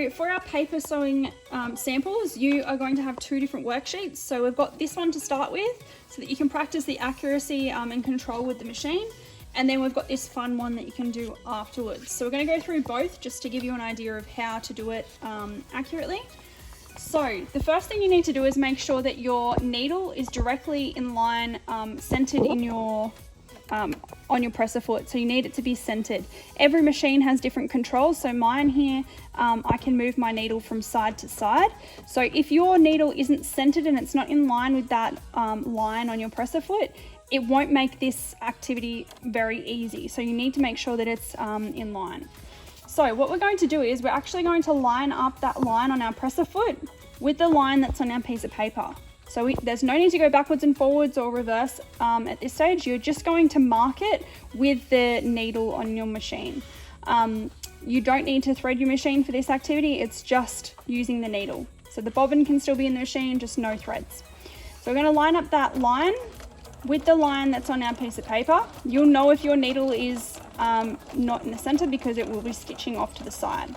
So for our paper sewing samples, you are going to have two different worksheets. So we've got this one to start with so that you can practice the accuracy and control with the machine. And then we've got this fun one that you can do afterwards. So we're going to go through both just to give you an idea of how to do it accurately. So the first thing you need to do is make sure that your needle is directly in line, centered in your on your presser foot. So you need it to be centered. Every machine has different controls. So mine here, I can move my needle from side to side. So if your needle isn't centered and it's not in line with that line on your presser foot, it won't make this activity very easy. So you need to make sure that it's in line. So what we're going to do is we're actually going to line up that line on our presser foot with the line that's on our piece of paper. So there's no need to go backwards and forwards or reverse at this stage. You're just going to mark it with the needle on your machine. You don't need to thread your machine for this activity. It's just using the needle. So the bobbin can still be in the machine, just no threads. So we're going to line up that line with the line that's on our piece of paper. You'll know if your needle is not in the center because it will be stitching off to the side.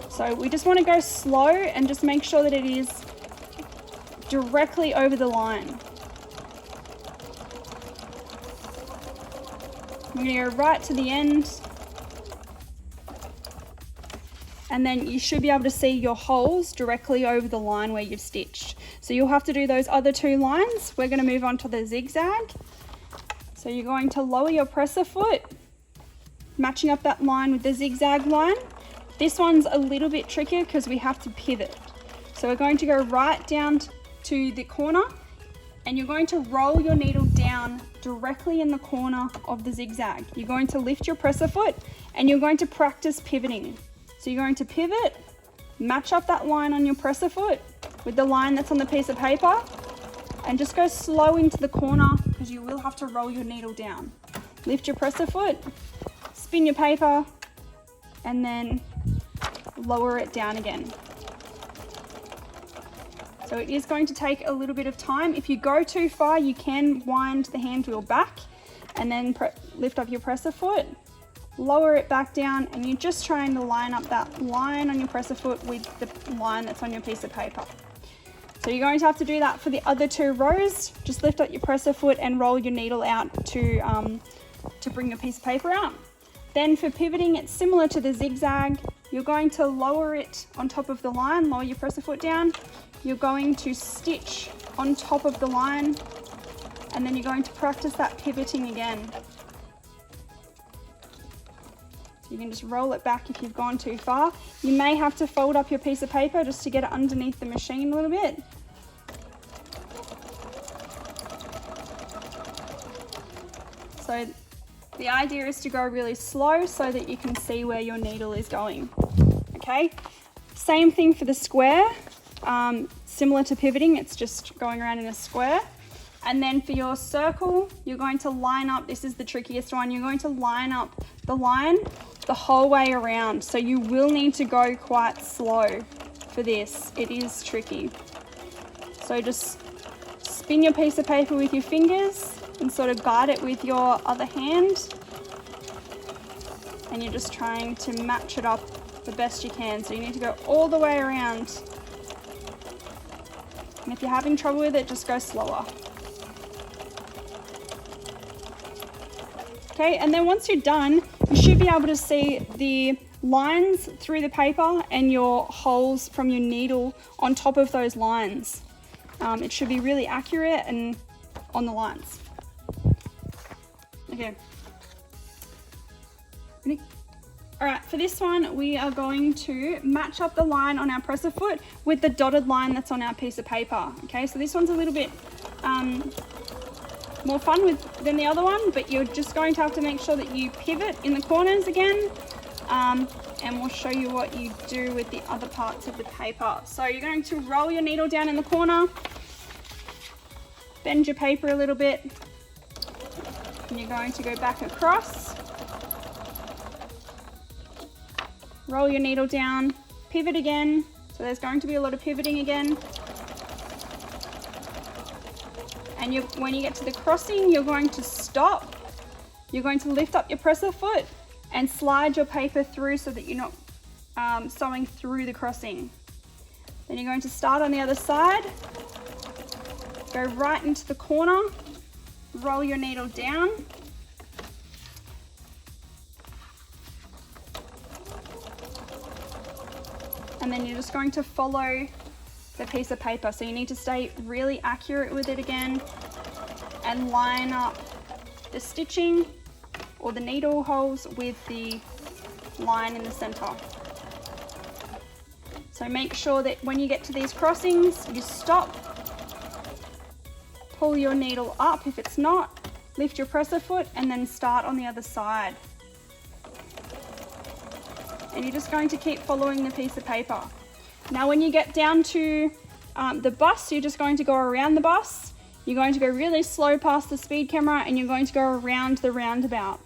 So we just want to go slow and just make sure that it is directly over the line. I'm going to go right to the end, and then you should be able to see your holes directly over the line where you've stitched. So you'll have to do those other two lines. We're going to move on to the zigzag. So you're going to lower your presser foot, matching up that line with the zigzag line. This one's a little bit trickier because we have to pivot. So we're going to go right down to the corner, and you're going to roll your needle down directly in the corner of the zigzag. You're going to lift your presser foot and you're going to practice pivoting. So you're going to pivot, match up that line on your presser foot with the line that's on the piece of paper, and just go slow into the corner because you will have to roll your needle down. Lift your presser foot, spin your paper, and then lower it down again. So it is going to take a little bit of time. If you go too far, you can wind the hand wheel back and then lift up your presser foot, lower it back down, and you're just trying to line up that line on your presser foot with the line that's on your piece of paper. So you're going to have to do that for the other two rows. Just lift up your presser foot and roll your needle out to bring your piece of paper out. Then for pivoting, it's similar to the zigzag. You're going to lower it on top of the line, lower your presser foot down. You're going to stitch on top of the line, and then you're going to practice that pivoting again. So you can just roll it back if you've gone too far. You may have to fold up your piece of paper just to get it underneath the machine a little bit. So the idea is to go really slow so that you can see where your needle is going. Okay, same thing for the square. Similar to pivoting, it's just going around in a square. And then for your circle, you're going to line up, this is the trickiest one, you're going to line up the line the whole way around. So you will need to go quite slow for this. It is tricky. So just spin your piece of paper with your fingers and sort of guide it with your other hand. And you're just trying to match it up the best you can. So you need to go all the way around. And if you're having trouble with it, just go slower. Okay, and then once you're done, you should be able to see the lines through the paper and your holes from your needle on top of those lines. It should be really accurate and on the lines. Okay. Ready? All right, for this one, we are going to match up the line on our presser foot with the dotted line that's on our piece of paper. Okay, so this one's a little bit more fun than the other one, but you're just going to have to make sure that you pivot in the corners again, and we'll show you what you do with the other parts of the paper. So you're going to roll your needle down in the corner, bend your paper a little bit, and you're going to go back across. Roll your needle down, pivot again. So there's going to be a lot of pivoting again. And when you get to the crossing, you're going to stop. You're going to lift up your presser foot and slide your paper through so that you're not sewing through the crossing. Then you're going to start on the other side, go right into the corner, roll your needle down, and then you're just going to follow the piece of paper. So you need to stay really accurate with it again and line up the stitching or the needle holes with the line in the center. So make sure that when you get to these crossings, you stop, pull your needle up. If it's not, lift your presser foot and then start on the other side. And you're just going to keep following the piece of paper. Now when you get down to the bus, you're just going to go around the bus. You're going to go really slow past the speed camera and you're going to go around the roundabout.